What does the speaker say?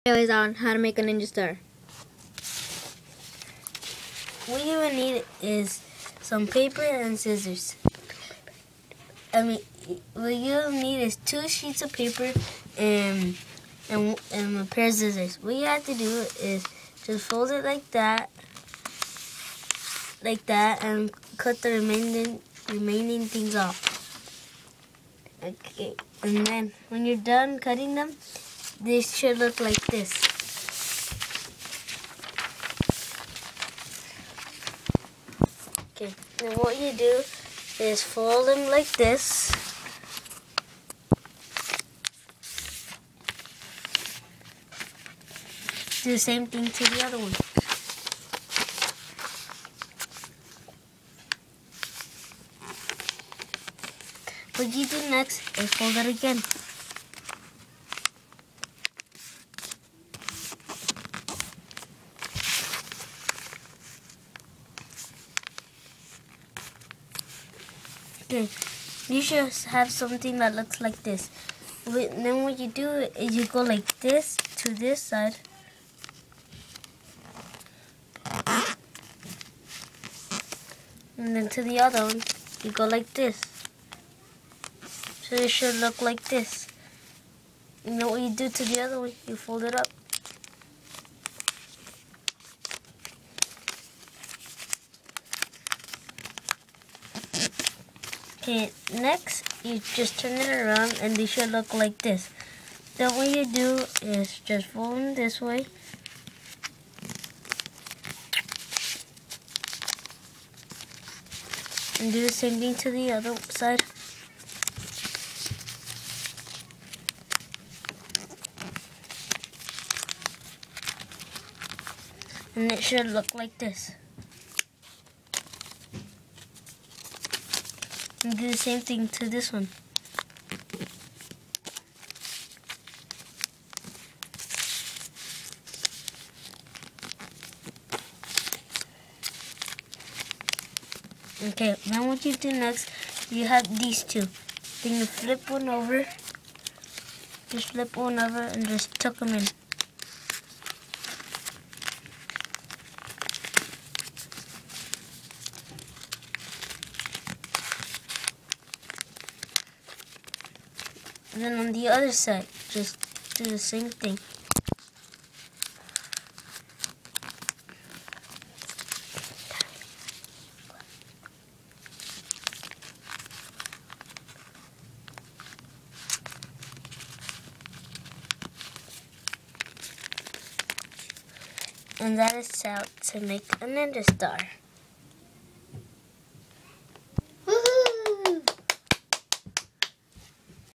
Videos on how to make a ninja star. What you will need is some paper and scissors. What you'll need is 2 sheets of paper and a pair of scissors. What you have to do is just fold it like that, and cut the remaining things off. Okay, and then when you're done cutting them, this should look like this. Okay, then what you do is fold them like this. Do the same thing to the other one. What you do next is fold it again. Okay, you should have something that looks like this. Then what you do is you go like this to this side. And then to the other one, you go like this. So it should look like this. And then what you do to the other one, you fold it up. Okay, next you just turn it around and they should look like this. Then what you do is just fold them this way. And do the same thing to the other side. And it should look like this. And do the same thing to this one. Okay, now what you do next, you have these two. Then you flip one over. Just flip one over and just tuck them in. And then on the other side, just do the same thing. And that is how to make a ninja star.